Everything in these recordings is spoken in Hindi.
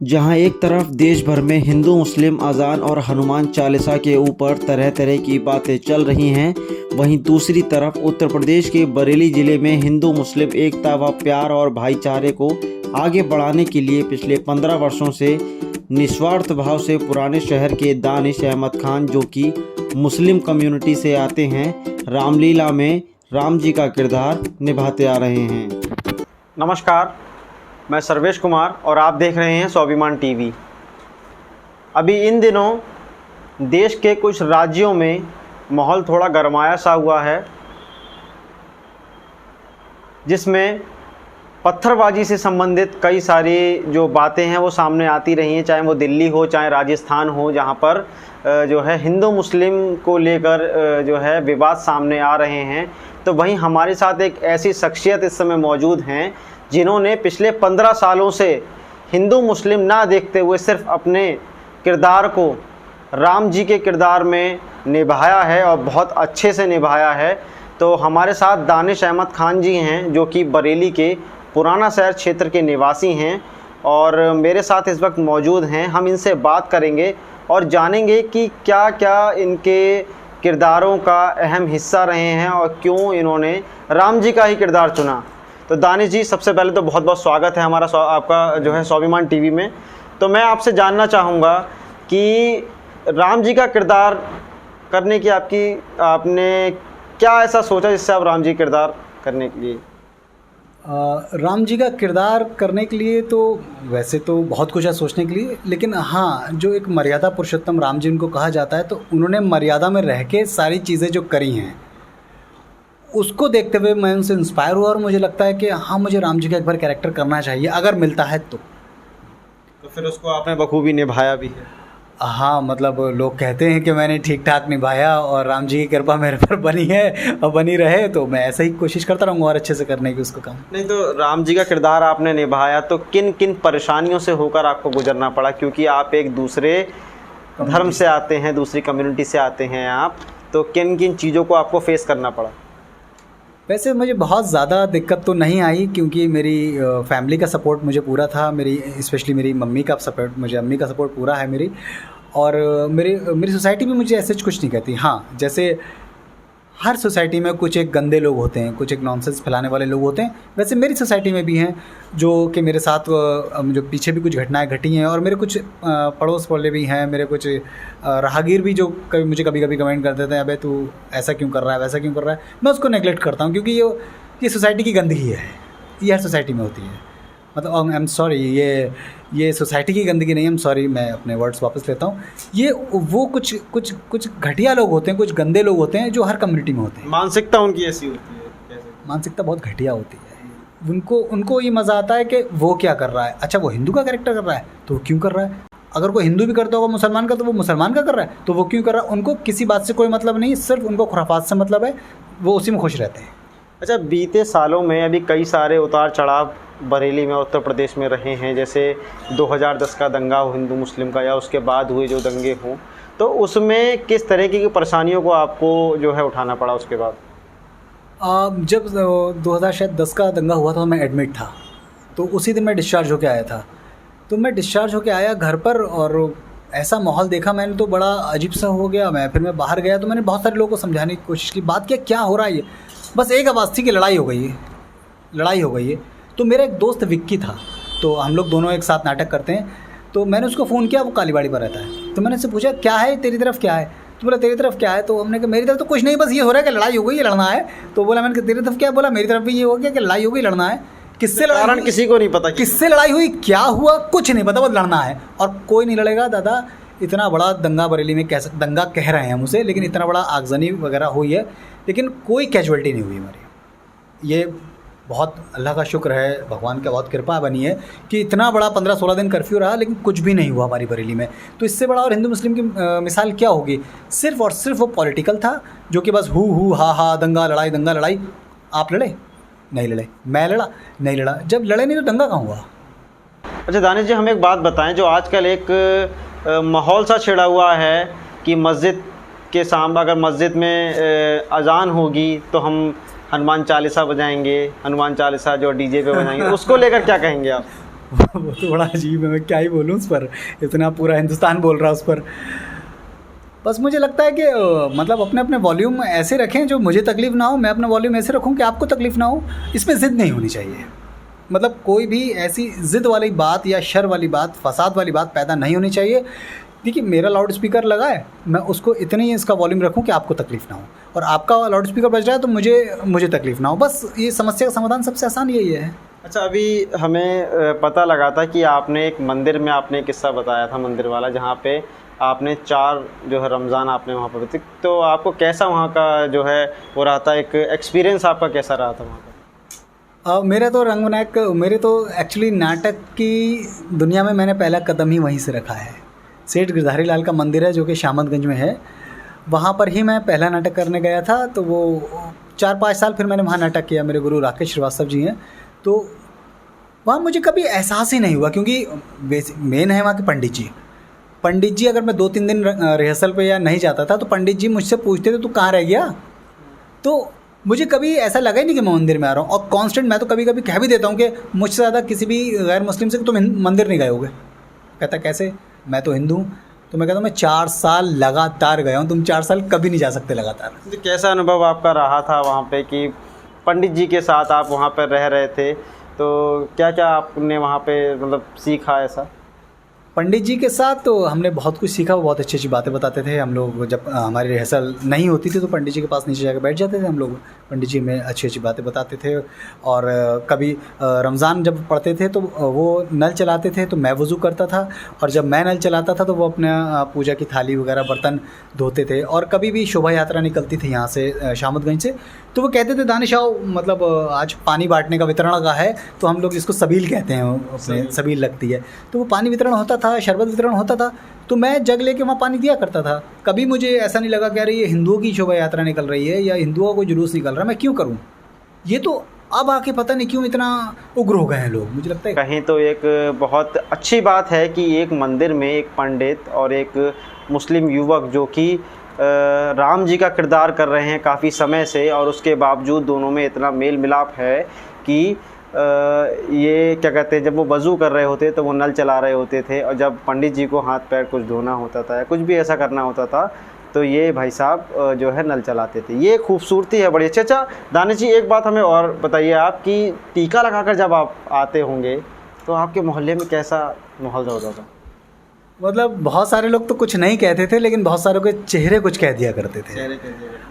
जहां एक तरफ देश भर में हिंदू मुस्लिम अजान और हनुमान चालीसा के ऊपर तरह तरह की बातें चल रही हैं, वहीं दूसरी तरफ उत्तर प्रदेश के बरेली ज़िले में हिंदू मुस्लिम एकता व प्यार और भाईचारे को आगे बढ़ाने के लिए पिछले 15 वर्षों से निस्वार्थ भाव से पुराने शहर के दानिश अहमद खान, जो कि मुस्लिम कम्युनिटी से आते हैं, रामलीला में राम जी का किरदार निभाते आ रहे हैं। नमस्कार, मैं सर्वेश कुमार और आप देख रहे हैं स्वाभिमान टीवी। अभी इन दिनों देश के कुछ राज्यों में माहौल थोड़ा गरमाया सा हुआ है, जिसमें पत्थरबाजी से संबंधित कई सारी जो बातें हैं वो सामने आती रही हैं, चाहे वो दिल्ली हो चाहे राजस्थान हो, जहां पर जो है हिंदू मुस्लिम को लेकर जो है विवाद सामने आ रहे हैं। तो वहीं हमारे साथ एक ऐसी शख्सियत इस समय मौजूद हैं जिन्होंने पिछले 15 सालों से हिंदू मुस्लिम ना देखते हुए सिर्फ अपने किरदार को राम जी के किरदार में निभाया है और बहुत अच्छे से निभाया है। तो हमारे साथ दानिश अहमद खान जी हैं, जो कि बरेली के पुराना शहर क्षेत्र के निवासी हैं और मेरे साथ इस वक्त मौजूद हैं। हम इनसे बात करेंगे और जानेंगे कि क्या क्या इनके किरदारों का अहम हिस्सा रहे हैं और क्यों इन्होंने राम जी का ही किरदार चुना। तो दानिश जी, सबसे पहले तो बहुत बहुत स्वागत है आपका जो है स्वाभिमान टीवी में। तो मैं आपसे जानना चाहूँगा कि राम जी का किरदार करने की आपने क्या ऐसा सोचा जिससे आप राम जी किरदार करने के लिए? राम जी का किरदार करने के लिए तो वैसे तो बहुत कुछ है सोचने के लिए, लेकिन हाँ, जो एक मर्यादा पुरुषोत्तम राम जी उनको कहा जाता है, तो उन्होंने मर्यादा में रह के सारी चीज़ें जो करी हैं उसको देखते हुए मैं उनसे इंस्पायर हुआ और मुझे लगता है कि हाँ, मुझे राम जी का एक बार कैरेक्टर करना चाहिए अगर मिलता है तो फिर उसको आपने बखूबी निभाया भी है। हाँ, मतलब लोग कहते हैं कि मैंने ठीक ठाक निभाया और राम जी की कृपा मेरे पर बनी है और बनी रहे, तो मैं ऐसा ही कोशिश करता रहूँगा और अच्छे से करने की उसको काम। नहीं, तो राम जी का किरदार आपने निभाया तो किन किन परेशानियों से होकर आपको गुजरना पड़ा? क्योंकि आप एक दूसरे धर्म से आते हैं, दूसरी कम्युनिटी से आते हैं आप, तो किन किन चीज़ों को आपको फेस करना पड़ा? वैसे मुझे बहुत ज़्यादा दिक्कत तो नहीं आई, क्योंकि मेरी फैमिली का सपोर्ट मुझे पूरा था। मेरी स्पेशली मेरी मम्मी का सपोर्ट, मुझे अम्मी का सपोर्ट पूरा है मेरी। और मेरी सोसाइटी भी मुझे ऐसे कुछ नहीं कहती। हाँ, जैसे हर सोसाइटी में कुछ एक गंदे लोग होते हैं, कुछ एक नॉनसेंस फैलाने वाले लोग होते हैं, वैसे मेरी सोसाइटी में भी हैं जो कि मेरे साथ जो पीछे भी कुछ घटनाएं घटी हैं और मेरे कुछ पड़ोस वाले भी हैं, मेरे कुछ राहगीर भी जो मुझे कभी कभी कमेंट कर देते हैं, अबे तू ऐसा क्यों कर रहा है, वैसा क्यों कर रहा है। मैं उसको नेगलेक्ट करता हूँ, क्योंकि ये सोसाइटी की गंदगी है, ये हर सोसाइटी में होती है। मतलब आई एम सॉरी, ये सोसाइटी की गंदगी नहीं, आई एम सॉरी, मैं अपने वर्ड्स वापस लेता हूँ। ये वो कुछ घटिया लोग होते हैं, कुछ गंदे लोग होते हैं जो हर कम्युनिटी में होते हैं। मानसिकता उनकी ऐसी होती है, कैसे? मानसिकता बहुत घटिया होती है। उनको ये मज़ा आता है कि वो क्या कर रहा है, अच्छा वो हिंदू का कैरेक्टर कर रहा है तो वो क्यों कर रहा है, अगर कोई हिंदू भी करता होगा मुसलमान का तो वो मुसलमान का कर रहा है तो वो क्यों कर रहा है। उनको किसी बात से कोई मतलब नहीं, सिर्फ उनको खुराफात से मतलब है, वो उसी में खुश रहते हैं। अच्छा, बीते सालों में अभी कई सारे उतार चढ़ाव बरेली में, उत्तर प्रदेश में रहे हैं। जैसे 2010 का दंगा हो हिंदू मुस्लिम का, या उसके बाद हुए जो दंगे हों, तो उसमें किस तरह की परेशानियों को आपको जो है उठाना पड़ा उसके बाद? जब 2010 का दंगा हुआ था मैं एडमिट था, तो उसी दिन मैं डिस्चार्ज होकर आया था। तो मैं डिस्चार्ज होकर आया घर पर और ऐसा माहौल देखा मैंने, तो बड़ा अजीब सा हो गया। फिर मैं बाहर गया तो मैंने बहुत सारे लोगों को समझाने की कोशिश की, बात क्या हो रहा है। ये बस एक आवाज़ थी कि लड़ाई हो गई है। तो मेरा एक दोस्त विक्की था, तो हम लोग दोनों एक साथ नाटक करते हैं। तो मैंने उसको फ़ोन किया, वो कालीबाड़ी पर रहता है। तो मैंने उससे पूछा क्या है तेरी तरफ क्या है, तो बोला तेरी तरफ क्या है। तो हमने कहा मेरी तरफ तो कुछ नहीं, बस ये हो रहा है कि लड़ाई हो गई, लड़ना है। तो बोला, मैंने कहा तेरी तरफ क्या, बोला मेरी तरफ भी ये हो गया कि लड़ाई हो गई, लड़ना है। किससे लड़ाई, कारण किसी को नहीं पता, किससे लड़ाई हुई, क्या हुआ, कुछ नहीं पता, बस लड़ना है। और कोई नहीं लड़ेगा दादा। इतना बड़ा दंगा बरेली में, दंगा कह रहे हैं हम उसे, लेकिन इतना बड़ा आगजनी वगैरह हुई है, लेकिन कोई कैजुअल्टी नहीं हुई हमारी। ये बहुत अल्लाह का शुक्र है, भगवान का बहुत कृपा बनी है कि इतना बड़ा 15-16 दिन कर्फ्यू रहा, लेकिन कुछ भी नहीं हुआ हमारी बरेली में। तो इससे बड़ा और हिंदू मुस्लिम की मिसाल क्या होगी। सिर्फ और सिर्फ वो पॉलिटिकल था, जो कि बस हु हा दंगा लड़ाई। आप लड़े नहीं लड़े, मैं लड़ा नहीं लड़ा, जब लड़े नहीं तो दंगा कहाँ हुआ। अच्छा दानिश जी, हमें एक बात बताएं, जो आजकल एक माहौल सा छिड़ा हुआ है कि मस्जिद के सामने, अगर मस्जिद में अजान होगी तो हम हनुमान चालीसा बजाएंगे, हनुमान चालीसा जो डीजे पे बजाएंगे, उसको लेकर क्या कहेंगे आप? वो तो बड़ा अजीब है, मैं क्या ही बोलूँ उस पर, इतना पूरा हिंदुस्तान बोल रहा है उस पर। बस मुझे लगता है कि मतलब अपने अपने वॉल्यूम ऐसे रखें जो मुझे तकलीफ़ ना हो, मैं अपना वॉल्यूम ऐसे रखूँ कि आपको तकलीफ़ ना हो। इसमें ज़िद नहीं होनी चाहिए, मतलब कोई भी ऐसी ज़िद वाली बात या शर वाली बात, फसाद वाली बात पैदा नहीं होनी चाहिए। देखिए मेरा लाउड स्पीकर लगा है, मैं उसको इतने ही इसका वॉल्यूम रखूँ कि आपको तकलीफ़ ना हो, और आपका लाउड स्पीकर बज रहा है तो मुझे तकलीफ़ ना हो। बस ये समस्या का समाधान सबसे आसान यही है। अच्छा, अभी हमें पता लगा था कि आपने एक मंदिर में आपने किस्सा बताया था, मंदिर वाला, जहाँ पे आपने 4 जो है रमज़ान आपने वहाँ पर बिताए। तो आपको कैसा वहाँ का जो है वो रहा था, एक एक्सपीरियंस आपका कैसा रहा था वहाँ का? मेरे तो एक्चुअली नाटक की दुनिया में मैंने पहला कदम ही वहीं से रखा है। सेठ गिरधारी लाल का मंदिर है जो कि शामतगंज में है, वहाँ पर ही मैं पहला नाटक करने गया था। तो वो 4-5 साल फिर मैंने वहाँ नाटक किया, मेरे गुरु राकेश श्रीवास्तव जी हैं। तो वहाँ मुझे कभी एहसास ही नहीं हुआ, क्योंकि मेन है वहाँ के पंडित जी अगर मैं 2-3 दिन रिहर्सल पे या नहीं जाता था तो पंडित जी मुझसे पूछते थे तू कहाँ रह गया। तो मुझे कभी ऐसा लगा ही नहीं कि मैं मंदिर में आ रहा हूँ। और कांस्टेंट मैं तो कभी कभी कह भी देता हूँ कि मुझसे ज़्यादा किसी भी गैर मुस्लिम से तुम मंदिर नहीं गए होगे। कहता कैसे, मैं तो हिंदू हूँ। तो मैं कहता हूँ मैं 4 साल लगातार गया हूँ, तुम 4 साल कभी नहीं जा सकते लगातार। तो कैसा अनुभव आपका रहा था वहाँ पे कि पंडित जी के साथ आप वहाँ पर रह रहे थे, तो क्या क्या आपने वहाँ पे मतलब सीखा ऐसा? पंडित जी के साथ तो हमने बहुत कुछ सीखा, वो बहुत अच्छी अच्छी बातें बताते थे। हम लोग जब हमारी रिहर्सल नहीं होती थी तो पंडित जी के पास नीचे जाकर बैठ जाते थे हम लोग। पंडित जी में अच्छी अच्छी बातें बताते थे। और कभी रमज़ान जब पढ़ते थे तो वो नल चलाते थे तो मैं वज़ू करता था, और जब मैं नल चलाता था तो वो अपने पूजा की थाली वगैरह बर्तन धोते थे। और कभी भी शोभा यात्रा निकलती थी यहाँ से शामतगंज से, तो वो कहते थे दानिश आओ, मतलब आज पानी बांटने का वितरण का है, तो हम लोग इसको सबील कहते हैं, अपने सबील लगती है। तो वो पानी वितरण होता था, शरबत वितरण होता था, तो मैं जग लेके वहाँ पानी दिया करता था। कभी मुझे ऐसा नहीं लगा कि अरे ये हिंदुओं की शोभा यात्रा निकल रही है या हिंदुओं को जुलूस निकल रहा है, मैं क्यों करूँ ये। तो अब आके पता नहीं क्यों इतना उग्र हो गए हैं लोग, मुझे लगता है। कहीं तो एक बहुत अच्छी बात है कि एक मंदिर में एक पंडित और एक मुस्लिम युवक जो कि राम जी का किरदार कर रहे हैं काफ़ी समय से, और उसके बावजूद दोनों में इतना मेल मिलाप है कि ये क्या कहते हैं, जब वो वज़ू कर रहे होते तो वो नल चला रहे होते थे, और जब पंडित जी को हाथ पैर कुछ धोना होता था या कुछ भी ऐसा करना होता था तो ये भाई साहब जो है नल चलाते थे। ये खूबसूरती है बड़ी अच्छी। अच्छा दानिश जी, एक बात हमें और बताइए, आपकी टीका लगाकर जब आप आते होंगे तो आपके मोहल्ले में कैसा माहौल होता था? मतलब बहुत सारे लोग तो कुछ नहीं कहते थे, लेकिन बहुत सारों के चेहरे कुछ कह दिया करते थे।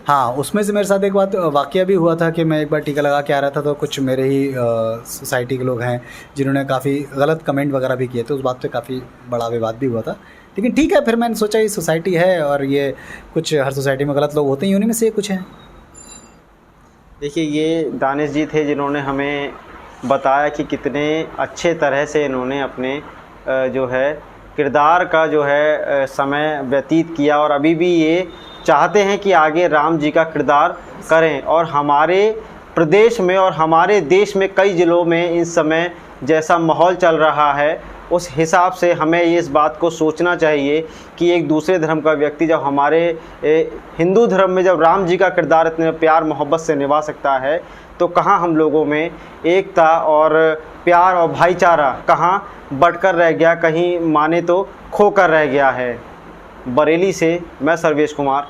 हाँ, उसमें से मेरे साथ एक बात वाक़या भी हुआ था कि मैं एक बार टीका लगा के आ रहा था तो कुछ मेरे ही सोसाइटी के लोग हैं जिन्होंने काफ़ी गलत कमेंट वगैरह भी किए थे। उस बात पे काफ़ी बड़ा विवाद भी हुआ था, लेकिन ठीक है, फिर मैंने सोचा ये सोसाइटी है और ये कुछ हर सोसाइटी में गलत लोग होते हैं, उन्हीं में से कुछ हैं। देखिए, ये दानिश जी थे जिन्होंने हमें बताया कि कितने अच्छे तरह से इन्होंने अपने जो है किरदार का जो है समय व्यतीत किया, और अभी भी ये चाहते हैं कि आगे राम जी का किरदार करें। और हमारे प्रदेश में और हमारे देश में कई ज़िलों में इस समय जैसा माहौल चल रहा है, उस हिसाब से हमें इस बात को सोचना चाहिए कि एक दूसरे धर्म का व्यक्ति जब हमारे हिंदू धर्म में जब राम जी का किरदार इतने प्यार मोहब्बत से निभा सकता है, तो कहाँ हम लोगों में एकता और प्यार और भाईचारा कहाँ बढ़कर रह गया, कहीं माने तो खोकर रह गया है। बरेली से मैं सर्वेश कुमार,